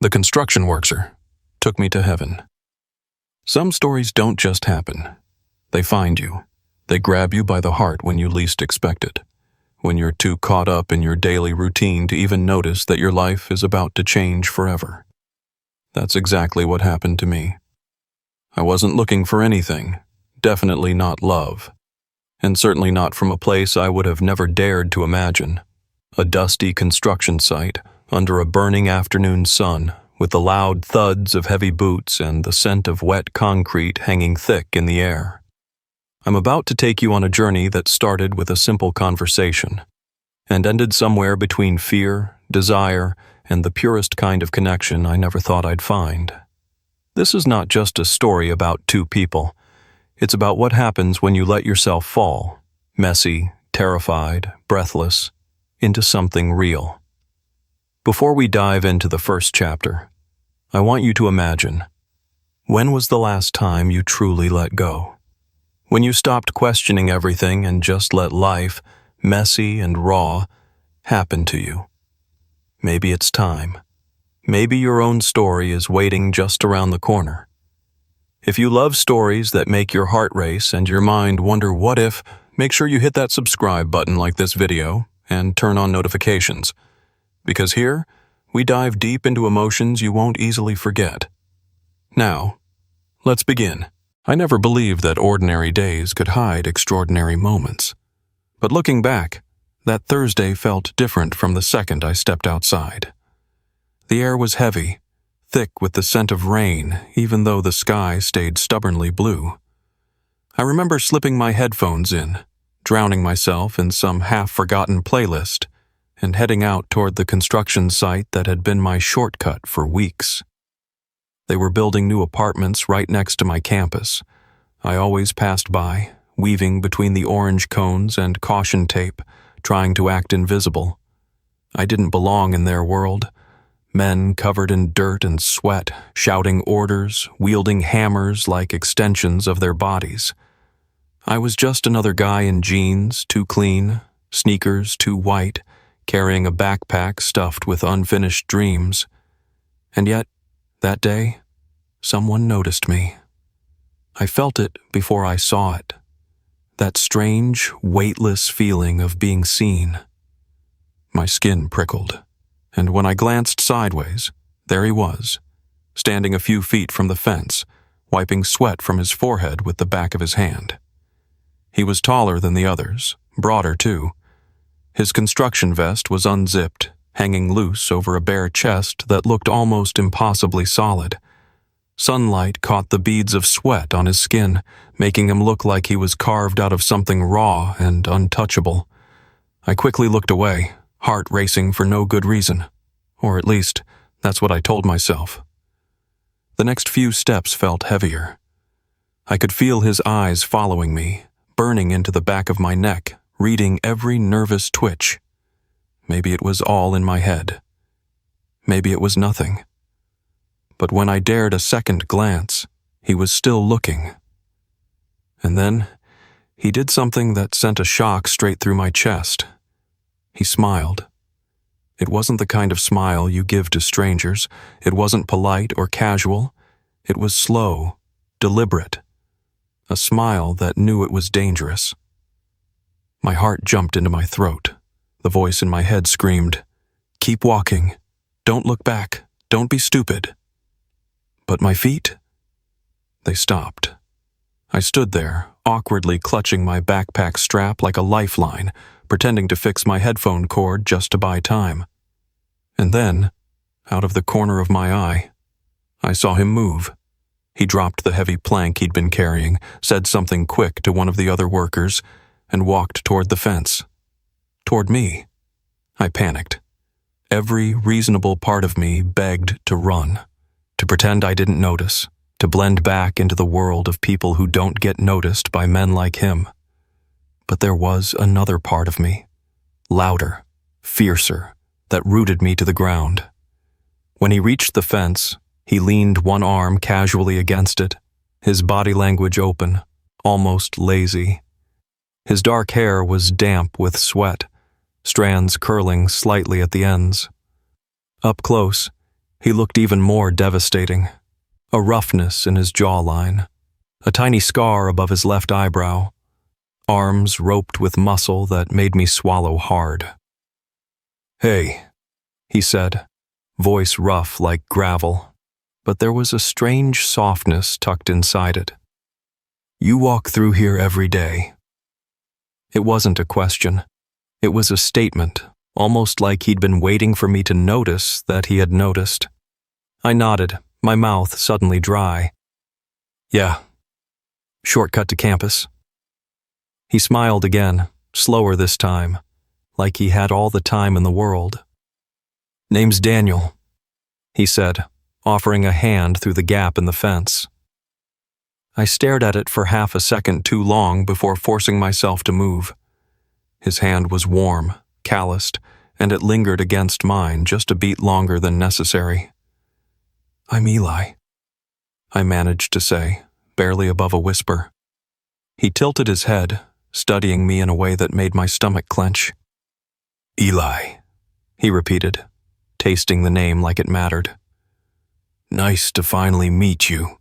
The construction worker took me to heaven. Some stories don't just happen. They find you. They grab you by the heart when you least expect it, when you're too caught up in your daily routine to even notice that your life is about to change forever. That's exactly what happened to me. I wasn't looking for anything, definitely not love, and certainly not from a place I would have never dared to imagine. A dusty construction site under a burning afternoon sun, with the loud thuds of heavy boots and the scent of wet concrete hanging thick in the air. I'm about to take you on a journey that started with a simple conversation and ended somewhere between fear, desire, and the purest kind of connection I never thought I'd find. This is not just a story about two people. It's about what happens when you let yourself fall, messy, terrified, breathless, into something real. Before we dive into the first chapter, I want you to imagine, when was the last time you truly let go? When you stopped questioning everything and just let life, messy and raw, happen to you? Maybe it's time. Maybe your own story is waiting just around the corner. If you love stories that make your heart race and your mind wonder what if, make sure you hit that subscribe button like this video and turn on notifications. Because here, we dive deep into emotions you won't easily forget. Now, let's begin. I never believed that ordinary days could hide extraordinary moments. But looking back, that Thursday felt different from the second I stepped outside. The air was heavy, thick with the scent of rain, even though the sky stayed stubbornly blue. I remember slipping my headphones in, drowning myself in some half-forgotten playlist, and heading out toward the construction site that had been my shortcut for weeks. They were building new apartments right next to my campus. I always passed by, weaving between the orange cones and caution tape, trying to act invisible. I didn't belong in their world. Men covered in dirt and sweat, shouting orders, wielding hammers like extensions of their bodies. I was just another guy in jeans, too clean, sneakers too white, carrying a backpack stuffed with unfinished dreams. And yet, that day, someone noticed me. I felt it before I saw it. That strange, weightless feeling of being seen. My skin prickled, and when I glanced sideways, there he was, standing a few feet from the fence, wiping sweat from his forehead with the back of his hand. He was taller than the others, broader too. His construction vest was unzipped, hanging loose over a bare chest that looked almost impossibly solid. Sunlight caught the beads of sweat on his skin, making him look like he was carved out of something raw and untouchable. I quickly looked away, heart racing for no good reason. Or at least, that's what I told myself. The next few steps felt heavier. I could feel his eyes following me, burning into the back of my neck, reading every nervous twitch. Maybe it was all in my head. Maybe it was nothing. But when I dared a second glance, he was still looking. And then, he did something that sent a shock straight through my chest. He smiled. It wasn't the kind of smile you give to strangers. It wasn't polite or casual. It was slow, deliberate. A smile that knew it was dangerous. My heart jumped into my throat. The voice in my head screamed, "Keep walking. Don't look back. Don't be stupid." But my feet? They stopped. I stood there, awkwardly clutching my backpack strap like a lifeline, pretending to fix my headphone cord just to buy time. And then, out of the corner of my eye, I saw him move. He dropped the heavy plank he'd been carrying, said something quick to one of the other workers, and walked toward the fence. Toward me. I panicked. Every reasonable part of me begged to run, to pretend I didn't notice, to blend back into the world of people who don't get noticed by men like him. But there was another part of me, louder, fiercer, that rooted me to the ground. When he reached the fence, he leaned one arm casually against it, his body language open, almost lazy. His dark hair was damp with sweat, strands curling slightly at the ends. Up close, He looked even more devastating. A roughness in his jawline, a tiny scar above his left eyebrow, arms roped with muscle that made me swallow hard. "Hey," he said, voice rough like gravel, but there was a strange softness tucked inside it. "You walk through here every day." It wasn't a question. It was a statement, almost like he'd been waiting for me to notice that he had noticed. I nodded, my mouth suddenly dry. "Yeah. Shortcut to campus." He smiled again, slower this time, like he had all the time in the world. "Name's Daniel," he said, offering a hand through the gap in the fence. I stared at it for half a second too long before forcing myself to move. His hand was warm, calloused, and it lingered against mine just a beat longer than necessary. "I'm Eli," I managed to say, barely above a whisper. He tilted his head, studying me in a way that made my stomach clench. "Eli," he repeated, tasting the name like it mattered. "Nice to finally meet you."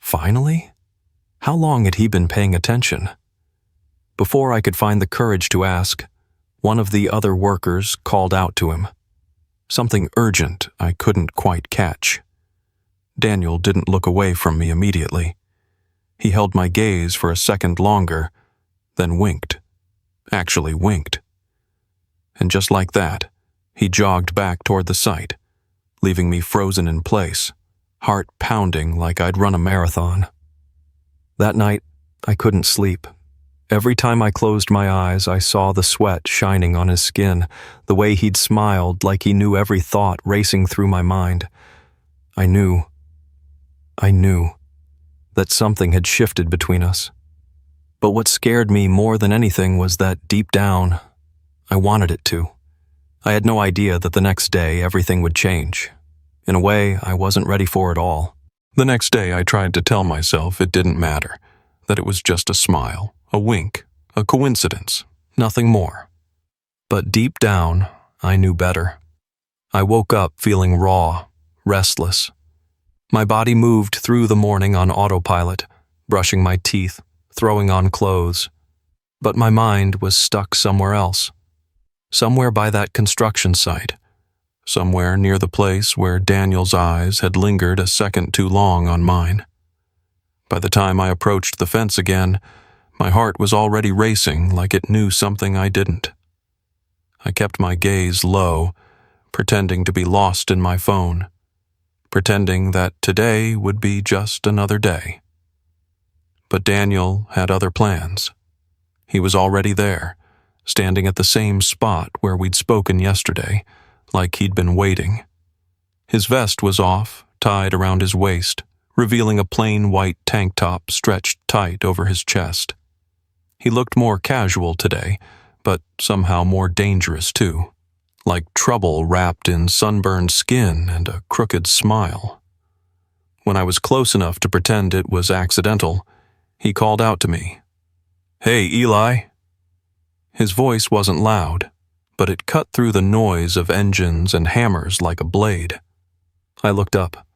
Finally? How long had he been paying attention? Before I could find the courage to ask, one of the other workers called out to him. Something urgent I couldn't quite catch. Daniel didn't look away from me immediately. He held my gaze for a second longer, then winked. Actually winked. And just like that, he jogged back toward the site, leaving me frozen in place, heart pounding like I'd run a marathon. That night, I couldn't sleep. Every time I closed my eyes, I saw the sweat shining on his skin, the way he'd smiled like he knew every thought racing through my mind. I knew that something had shifted between us. But what scared me more than anything was that deep down, I wanted it to. I had no idea that the next day everything would change. In a way, I wasn't ready for it all. The next day I tried to tell myself it didn't matter, that it was just a smile, a wink, a coincidence, nothing more. But deep down, I knew better. I woke up feeling raw, restless. My body moved through the morning on autopilot, brushing my teeth, throwing on clothes. But my mind was stuck somewhere else. Somewhere by that construction site. Somewhere near the place where Daniel's eyes had lingered a second too long on mine. By the time I approached the fence again, my heart was already racing like it knew something I didn't. I kept my gaze low, pretending to be lost in my phone, pretending that today would be just another day. But Daniel had other plans. He was already there, standing at the same spot where we'd spoken yesterday, like he'd been waiting. His vest was off, tied around his waist, revealing a plain white tank top stretched tight over his chest. He looked more casual today, but somehow more dangerous too, like trouble wrapped in sunburned skin and a crooked smile. When I was close enough to pretend it was accidental, he called out to me, "Hey, Eli." His voice wasn't loud, but it cut through the noise of engines and hammers like a blade. I looked up,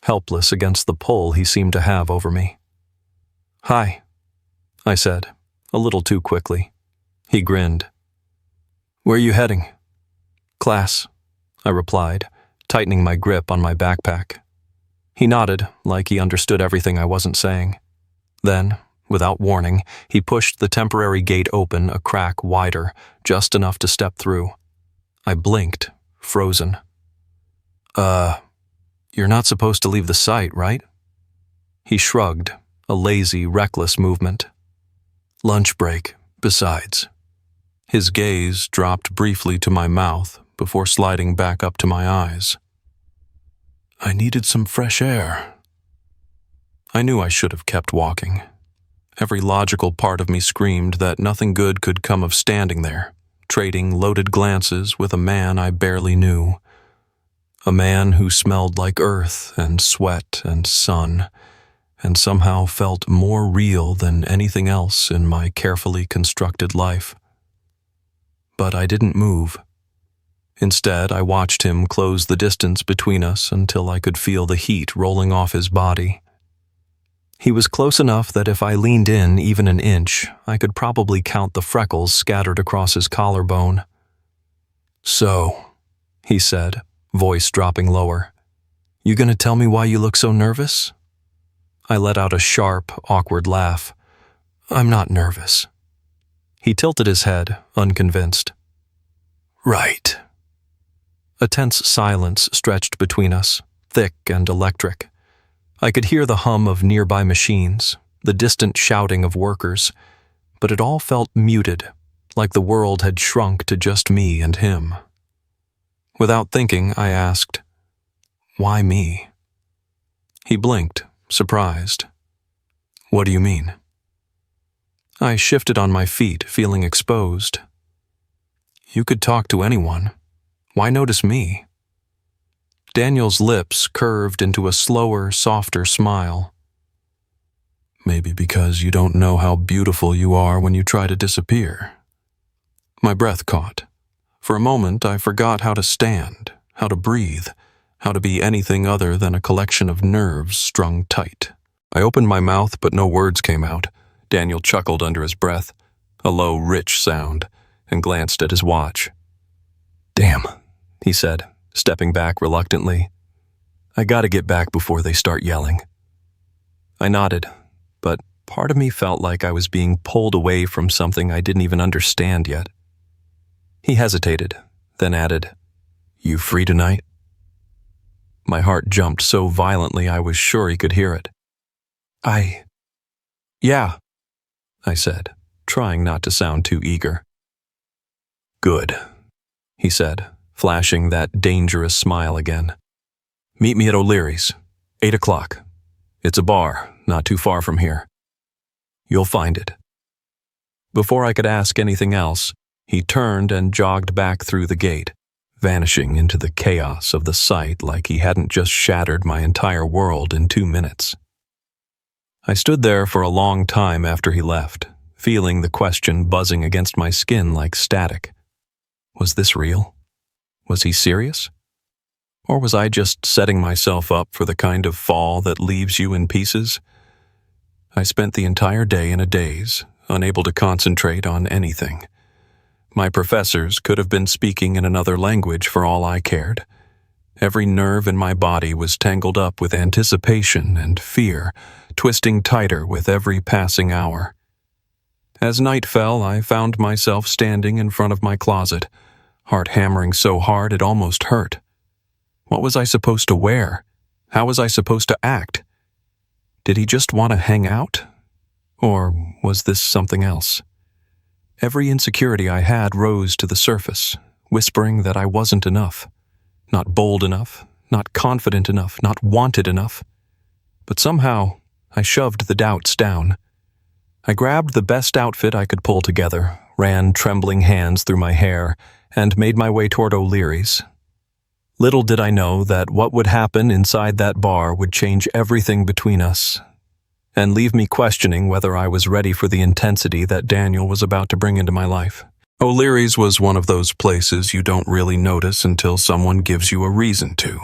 helpless against the pull he seemed to have over me. "Hi," I said, a little too quickly. He grinned. "Where are you heading?" "Class," I replied, tightening my grip on my backpack. He nodded, like he understood everything I wasn't saying. Then, without warning, he pushed the temporary gate open a crack wider, just enough to step through. I blinked, frozen. You're not supposed to leave the site, right?" He shrugged, a lazy, reckless movement. "Lunch break, besides." His gaze dropped briefly to my mouth before sliding back up to my eyes. "I needed some fresh air." I knew I should have kept walking. Every logical part of me screamed that nothing good could come of standing there, trading loaded glances with a man I barely knew. A man who smelled like earth and sweat and sun, and somehow felt more real than anything else in my carefully constructed life. But I didn't move. Instead, I watched him close the distance between us until I could feel the heat rolling off his body. He was close enough that if I leaned in even an inch, I could probably count the freckles scattered across his collarbone. "So," he said, voice dropping lower, "you gonna tell me why you look so nervous?" I let out a sharp, awkward laugh. "I'm not nervous." He tilted his head, unconvinced. "Right." A tense silence stretched between us, thick and electric. I could hear the hum of nearby machines, the distant shouting of workers, but it all felt muted, like the world had shrunk to just me and him. Without thinking, I asked, "Why me?" He blinked, surprised. "What do you mean?" I shifted on my feet, feeling exposed. "You could talk to anyone. Why notice me?" Daniel's lips curved into a slower, softer smile. "Maybe because you don't know how beautiful you are when you try to disappear." My breath caught. For a moment, I forgot how to stand, how to breathe, how to be anything other than a collection of nerves strung tight. I opened my mouth, but no words came out. Daniel chuckled under his breath, a low, rich sound, and glanced at his watch. "Damn," he said, stepping back reluctantly. "I gotta get back before they start yelling." I nodded, but part of me felt like I was being pulled away from something I didn't even understand yet. He hesitated, then added, "You free tonight?" My heart jumped so violently I was sure he could hear it. Yeah," I said, trying not to sound too eager. "Good," he said, flashing that dangerous smile again. "Meet me at O'Leary's, 8 o'clock. It's a bar, not too far from here. You'll find it." Before I could ask anything else, he turned and jogged back through the gate, vanishing into the chaos of the sight like he hadn't just shattered my entire world in 2 minutes. I stood there for a long time after he left, feeling the question buzzing against my skin like static. Was this real? Was he serious? Or was I just setting myself up for the kind of fall that leaves you in pieces? I spent the entire day in a daze, unable to concentrate on anything. My professors could have been speaking in another language for all I cared. Every nerve in my body was tangled up with anticipation and fear, twisting tighter with every passing hour. As night fell, I found myself standing in front of my closet, heart hammering so hard it almost hurt. What was I supposed to wear? How was I supposed to act? Did he just want to hang out? Or was this something else? Every insecurity I had rose to the surface, whispering that I wasn't enough. Not bold enough, not confident enough, not wanted enough. But somehow, I shoved the doubts down. I grabbed the best outfit I could pull together, ran trembling hands through my hair, and made my way toward O'Leary's. Little did I know that what would happen inside that bar would change everything between us, and leave me questioning whether I was ready for the intensity that Daniel was about to bring into my life. O'Leary's was one of those places you don't really notice until someone gives you a reason to.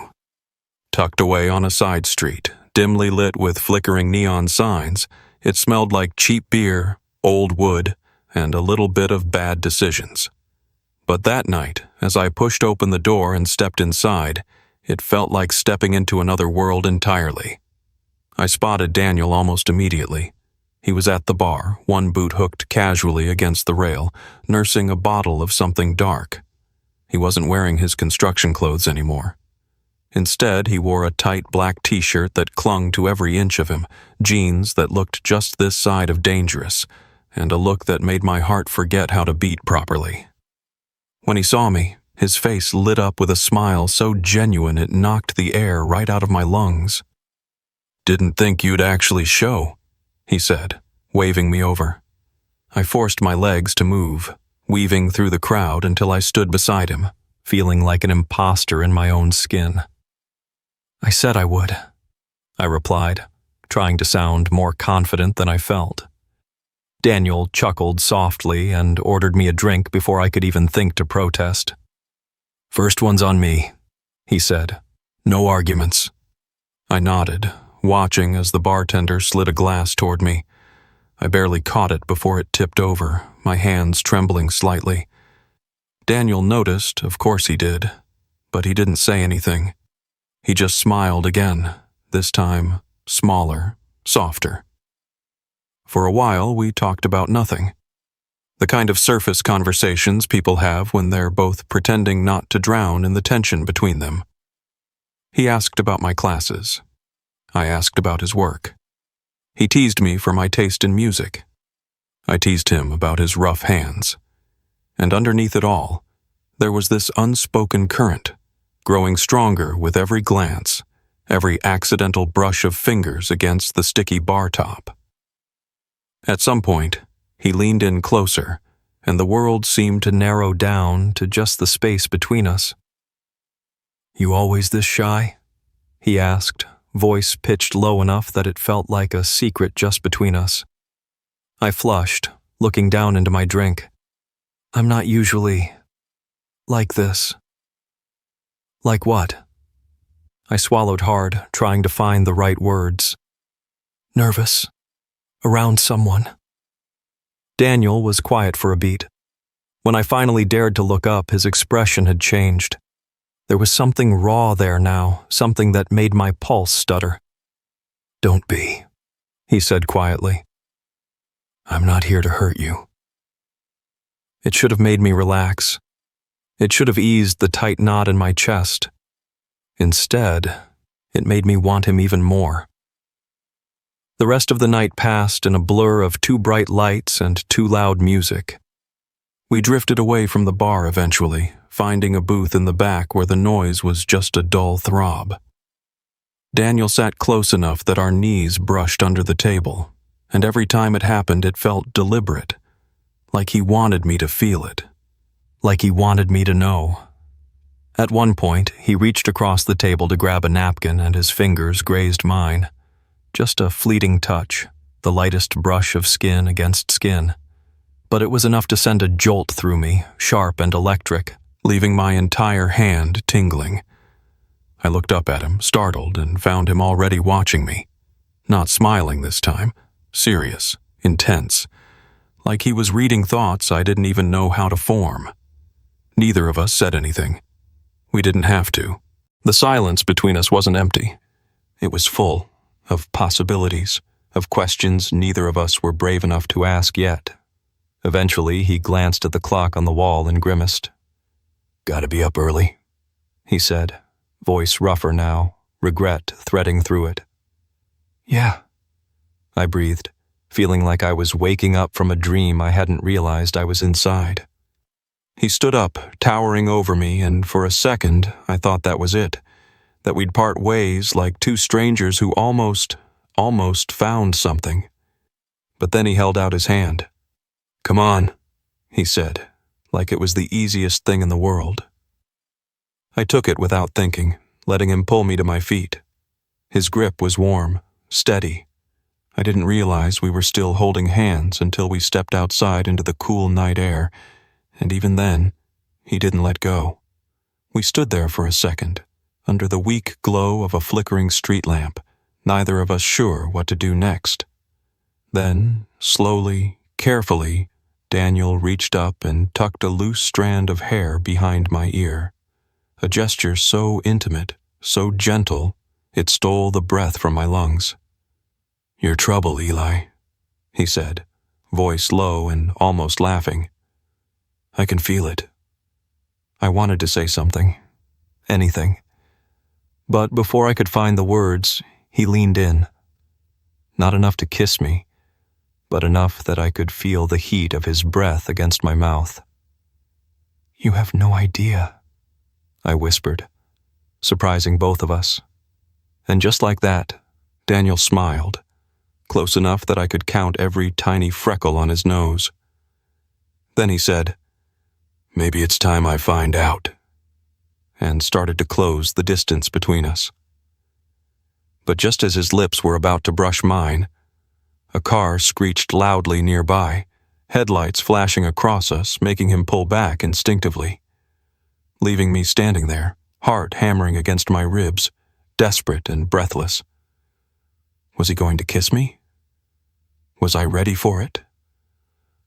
Tucked away on a side street, dimly lit with flickering neon signs, it smelled like cheap beer, old wood, and a little bit of bad decisions. But that night, as I pushed open the door and stepped inside, it felt like stepping into another world entirely. I spotted Daniel almost immediately. He was at the bar, one boot hooked casually against the rail, nursing a bottle of something dark. He wasn't wearing his construction clothes anymore. Instead, he wore a tight black t-shirt that clung to every inch of him, jeans that looked just this side of dangerous, and a look that made my heart forget how to beat properly. When he saw me, his face lit up with a smile so genuine it knocked the air right out of my lungs. "Didn't think you'd actually show," he said, waving me over. I forced my legs to move, weaving through the crowd until I stood beside him, feeling like an imposter in my own skin. "I said I would," I replied, trying to sound more confident than I felt. Daniel chuckled softly and ordered me a drink before I could even think to protest. "First one's on me," he said. "No arguments." I nodded, watching as the bartender slid a glass toward me. I barely caught it before it tipped over, my hands trembling slightly. Daniel noticed, of course he did, but he didn't say anything. He just smiled again, this time smaller, softer. For a while, we talked about nothing. The kind of surface conversations people have when they're both pretending not to drown in the tension between them. He asked about my classes. I asked about his work. He teased me for my taste in music. I teased him about his rough hands. And underneath it all, there was this unspoken current, growing stronger with every glance, every accidental brush of fingers against the sticky bar top. At some point, he leaned in closer, and the world seemed to narrow down to just the space between us. "You always this shy?" he asked, voice pitched low enough that it felt like a secret just between us. I flushed, looking down into my drink. "I'm not usually like this." "Like what?" I swallowed hard, trying to find the right words. "Nervous. Around someone." Daniel was quiet for a beat. When I finally dared to look up, his expression had changed. There was something raw there now, something that made my pulse stutter. "Don't be," he said quietly. "I'm not here to hurt you." It should have made me relax. It should have eased the tight knot in my chest. Instead, it made me want him even more. The rest of the night passed in a blur of too bright lights and too loud music. We drifted away from the bar eventually, finding a booth in the back where the noise was just a dull throb. Daniel sat close enough that our knees brushed under the table, and every time it happened it felt deliberate, like he wanted me to feel it, like he wanted me to know. At one point, he reached across the table to grab a napkin and his fingers grazed mine. Just a fleeting touch, the lightest brush of skin against skin. But it was enough to send a jolt through me, sharp and electric, leaving my entire hand tingling. I looked up at him, startled, and found him already watching me. Not smiling this time, serious, intense, like he was reading thoughts I didn't even know how to form. Neither of us said anything. We didn't have to. The silence between us wasn't empty. It was full of possibilities, of questions neither of us were brave enough to ask yet. Eventually, he glanced at the clock on the wall and grimaced. "Gotta be up early," he said, voice rougher now, regret threading through it. "Yeah," I breathed, feeling like I was waking up from a dream I hadn't realized I was inside. He stood up, towering over me, and for a second I thought that was it, that we'd part ways like two strangers who almost found something. But then he held out his hand. "Come on," he said, like it was the easiest thing in the world. I took it without thinking, letting him pull me to my feet. His grip was warm, steady. I didn't realize we were still holding hands until we stepped outside into the cool night air, and even then, he didn't let go. We stood there for a second, under the weak glow of a flickering street lamp, neither of us sure what to do next. Then, slowly, carefully, Daniel reached up and tucked a loose strand of hair behind my ear. A gesture so intimate, so gentle, it stole the breath from my lungs. "Your trouble, Eli," he said, voice low and almost laughing. "I can feel it." I wanted to say something, anything. But before I could find the words, he leaned in. Not enough to kiss me, but enough that I could feel the heat of his breath against my mouth. "You have no idea," I whispered, surprising both of us. And just like that, Daniel smiled, close enough that I could count every tiny freckle on his nose. Then he said, "Maybe it's time I find out," and started to close the distance between us. But just as his lips were about to brush mine, a car screeched loudly nearby, headlights flashing across us, making him pull back instinctively. leaving me standing there, heart hammering against my ribs, desperate and breathless. Was he going to kiss me? Was I ready for it?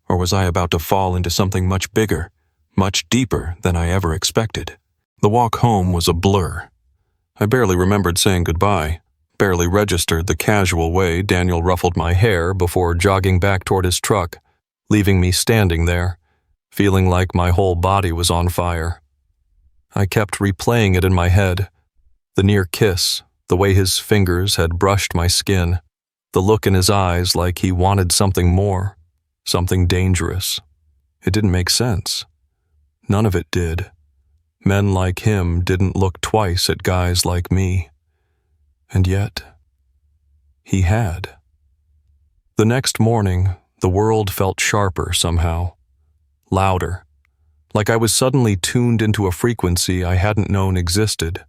Or was I about to fall into something much bigger, much deeper than I ever expected? The walk home was a blur. I barely remembered saying goodbye, barely registered the casual way Daniel ruffled my hair before jogging back toward his truck, leaving me standing there, feeling like my whole body was on fire. I kept replaying it in my head, the near kiss, the way his fingers had brushed my skin, the look in his eyes like he wanted something more, something dangerous. It didn't make sense. None of it did. Men like him didn't look twice at guys like me. And yet, he had. The next morning, the world felt sharper somehow, louder, like I was suddenly tuned into a frequency I hadn't known existed.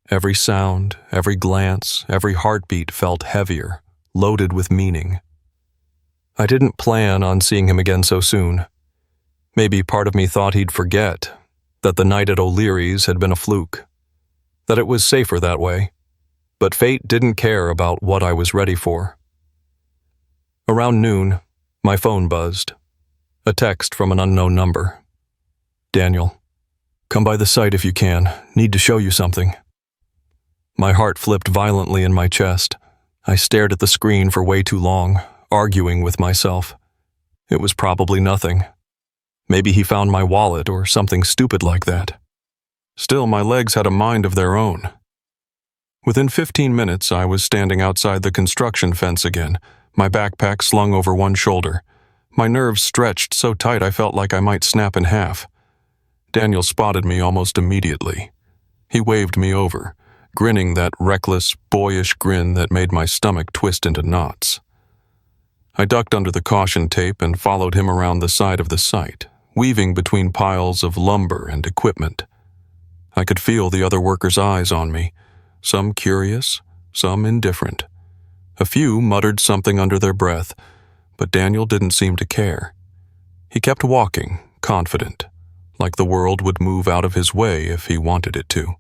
Every sound, every glance, every heartbeat felt heavier, loaded with meaning. I didn't plan on seeing him again so soon. Maybe part of me thought he'd forget, that the night at O'Leary's had been a fluke, that it was safer that way. But fate didn't care about what I was ready for. Around noon, my phone buzzed. A text from an unknown number. Daniel, come by the site if you can. Need to show you something. My heart flipped violently in my chest. I stared at the screen for way too long, arguing with myself. It was probably nothing. Maybe he found my wallet or something stupid like that. Still, my legs had a mind of their own. Within 15 minutes, I was standing outside the construction fence again, my backpack slung over one shoulder. My nerves stretched so tight I felt like I might snap in half. Daniel spotted me almost immediately. He waved me over, grinning that reckless, boyish grin that made my stomach twist into knots. I ducked under the caution tape and followed him around the side of the site, weaving between piles of lumber and equipment. I could feel the other workers' eyes on me, some curious, some indifferent. A few muttered something under their breath, but Daniel didn't seem to care. He kept walking, confident, like the world would move out of his way if he wanted it to.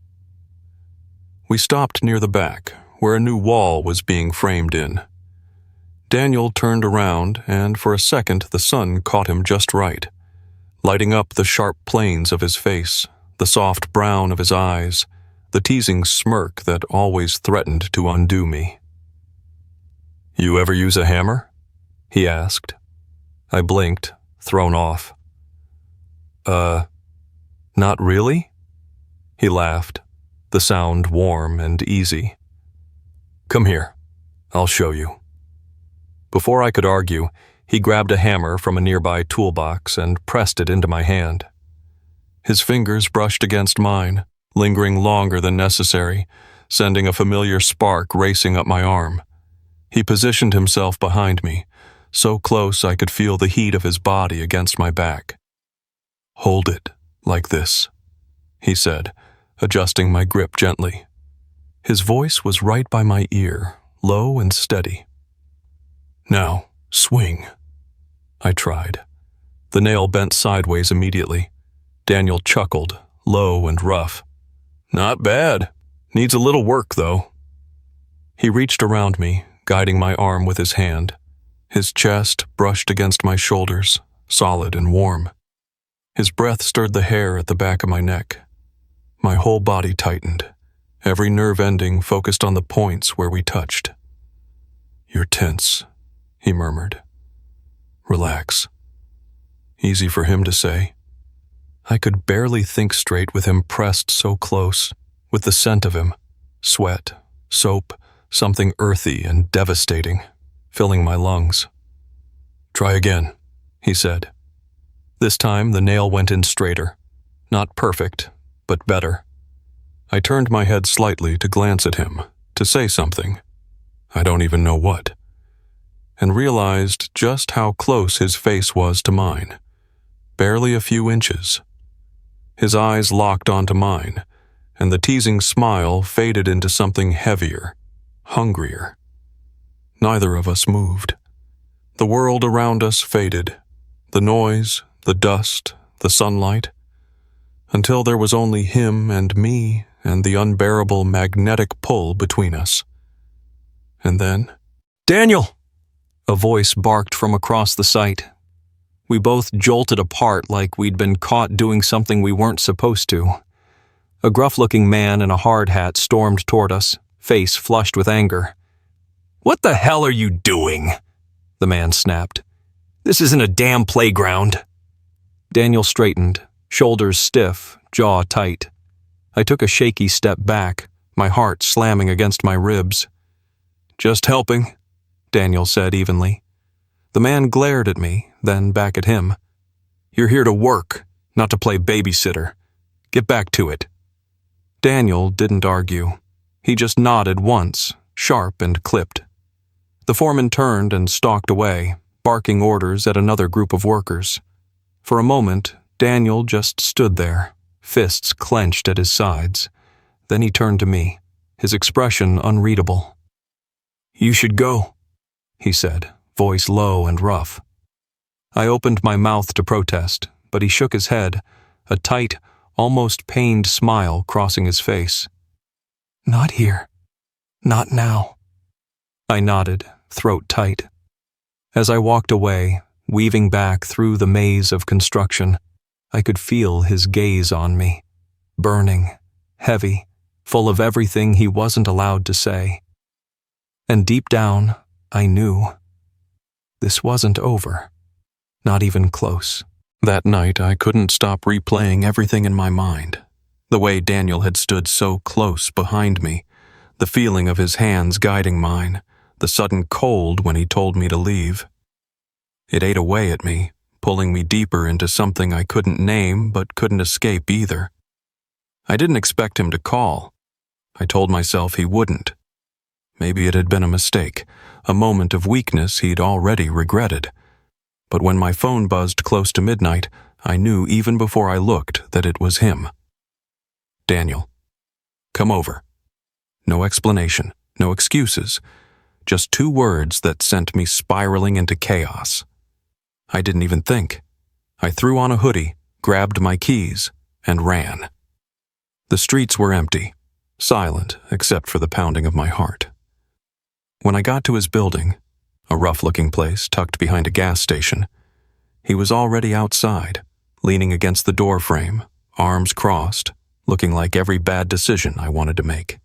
We stopped near the back, where a new wall was being framed in. Daniel turned around, and for a second the sun caught him just right, lighting up the sharp planes of his face, the soft brown of his eyes, the teasing smirk that always threatened to undo me. "You ever use a hammer?" he asked. I blinked, thrown off. Not really?" He laughed, the sound warm and easy. "Come here. I'll show you." Before I could argue, he grabbed a hammer from a nearby toolbox and pressed it into my hand. His fingers brushed against mine, lingering longer than necessary, sending a familiar spark racing up my arm. He positioned himself behind me, so close I could feel the heat of his body against my back. "Hold it, like this," he said, adjusting my grip gently. His voice was right by my ear, low and steady. "Now, swing." I tried. The nail bent sideways immediately. Daniel chuckled, low and rough. "Not bad. Needs a little work, though." He reached around me, guiding my arm with his hand. His chest brushed against my shoulders, solid and warm. His breath stirred the hair at the back of my neck. My whole body tightened, every nerve ending focused on the points where we touched. "You're tense," he murmured. "Relax." Easy for him to say. I could barely think straight with him pressed so close, with the scent of him, sweat, soap, something earthy and devastating, filling my lungs. "Try again," he said. This time the nail went in straighter. Not perfect, but better. I turned my head slightly to glance at him, to say something. I don't even know what. And realized just how close his face was to mine. Barely a few inches. His eyes locked onto mine, and the teasing smile faded into something heavier, hungrier. Neither of us moved. The world around us faded. The noise, the dust, the sunlight. until there was only him and me and the unbearable magnetic pull between us. And then, "Daniel!" a voice barked from across the site. We both jolted apart like we'd been caught doing something we weren't supposed to. A gruff-looking man in a hard hat stormed toward us, face flushed with anger. "What the hell are you doing?" the man snapped. "This isn't a damn playground." Daniel straightened, shoulders stiff, jaw tight. I took a shaky step back, my heart slamming against my ribs. "Just helping," Daniel said evenly. The man glared at me, then back at him. "You're here to work, not to play babysitter. Get back to it." Daniel didn't argue. He just nodded once, sharp and clipped. The foreman turned and stalked away, barking orders at another group of workers. For a moment, Daniel just stood there, fists clenched at his sides. Then he turned to me, his expression unreadable. "You should go," he said, voice low and rough. I opened my mouth to protest, but he shook his head, a tight, almost pained smile crossing his face. "Not here. Not now." I nodded, throat tight. As I walked away, weaving back through the maze of construction, I could feel his gaze on me, burning, heavy, full of everything he wasn't allowed to say. And deep down, I knew. This wasn't over. Not even close. That night, I couldn't stop replaying everything in my mind. The way Daniel had stood so close behind me, the feeling of his hands guiding mine, the sudden cold when he told me to leave. It ate away at me, pulling me deeper into something I couldn't name but couldn't escape either. I didn't expect him to call. I told myself he wouldn't. Maybe it had been a mistake, a moment of weakness he'd already regretted. But when my phone buzzed close to midnight, I knew even before I looked that it was him. "Daniel, come over." No explanation, no excuses, just 2 words that sent me spiraling into chaos. I didn't even think. I threw on a hoodie, grabbed my keys, and ran. The streets were empty, silent except for the pounding of my heart. When I got to his building, a rough-looking place tucked behind a gas station, he was already outside, leaning against the door frame, arms crossed, looking like every bad decision I wanted to make.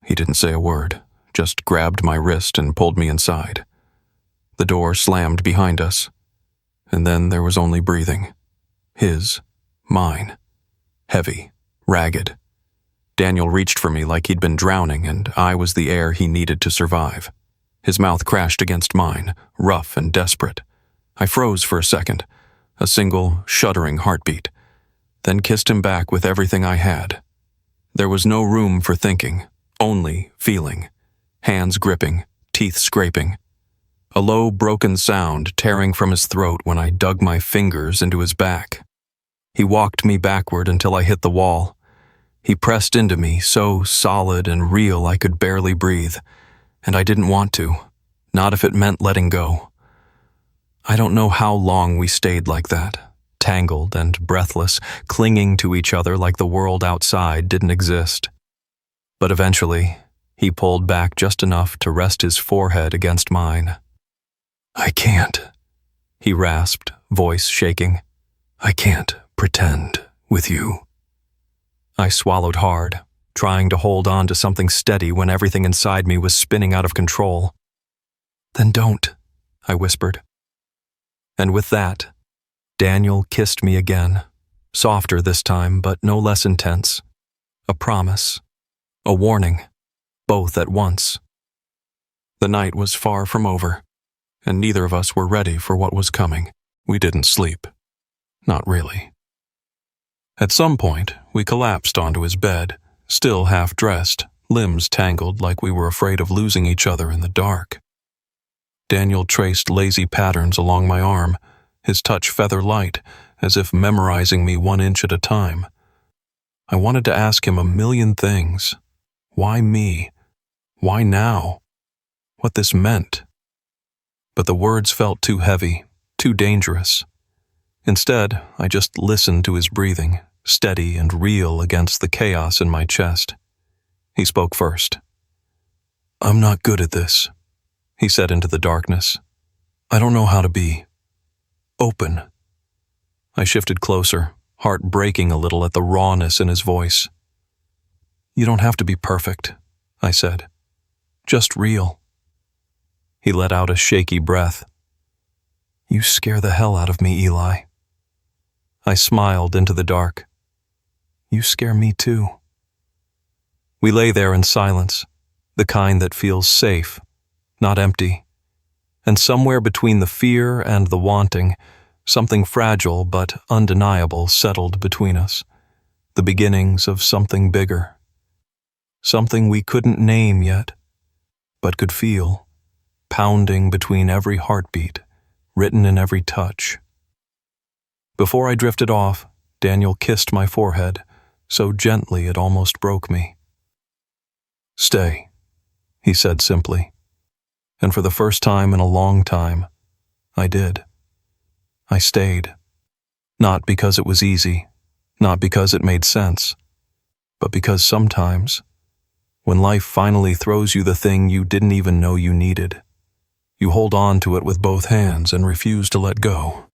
He didn't say a word, just grabbed my wrist and pulled me inside. The door slammed behind us, and then there was only breathing. His, mine, heavy, ragged. Daniel reached for me like he'd been drowning, and I was the air he needed to survive. His mouth crashed against mine, rough and desperate. I froze for a second, a single, shuddering heartbeat, then kissed him back with everything I had. There was no room for thinking, only feeling. Hands gripping, teeth scraping. A low, broken sound tearing from his throat when I dug my fingers into his back. He walked me backward until I hit the wall. He pressed into me, so solid and real I could barely breathe, and I didn't want to, not if it meant letting go. I don't know how long we stayed like that, tangled and breathless, clinging to each other like the world outside didn't exist. But eventually, he pulled back just enough to rest his forehead against mine. "I can't," he rasped, voice shaking. "I can't pretend with you." I swallowed hard, trying to hold on to something steady when everything inside me was spinning out of control. "Then don't," I whispered. And with that, Daniel kissed me again, softer this time but no less intense. A promise, a warning, both at once. The night was far from over, and neither of us were ready for what was coming. We didn't sleep. Not really. At some point, we collapsed onto his bed, still half-dressed, limbs tangled like we were afraid of losing each other in the dark. Daniel traced lazy patterns along my arm, his touch feather-light, as if memorizing me 1 inch at a time. I wanted to ask him a million things. Why me? Why now? What this meant. But the words felt too heavy, too dangerous. Instead, I just listened to his breathing, steady and real against the chaos in my chest. He spoke first. "I'm not good at this," he said into the darkness. "I don't know how to be open." I shifted closer, heart breaking a little at the rawness in his voice. "You don't have to be perfect," I said. "Just real." He let out a shaky breath. "You scare the hell out of me, Eli." I smiled into the dark. "You scare me too." We lay there in silence, the kind that feels safe, not empty. And somewhere between the fear and the wanting, something fragile but undeniable settled between us, the beginnings of something bigger. Something we couldn't name yet, but could feel, pounding between every heartbeat, written in every touch. Before I drifted off, Daniel kissed my forehead, so gently it almost broke me. "Stay," he said simply. And for the first time in a long time, I did. I stayed. Not because it was easy, not because it made sense, but because sometimes, when life finally throws you the thing you didn't even know you needed, you hold on to it with both hands and refuse to let go.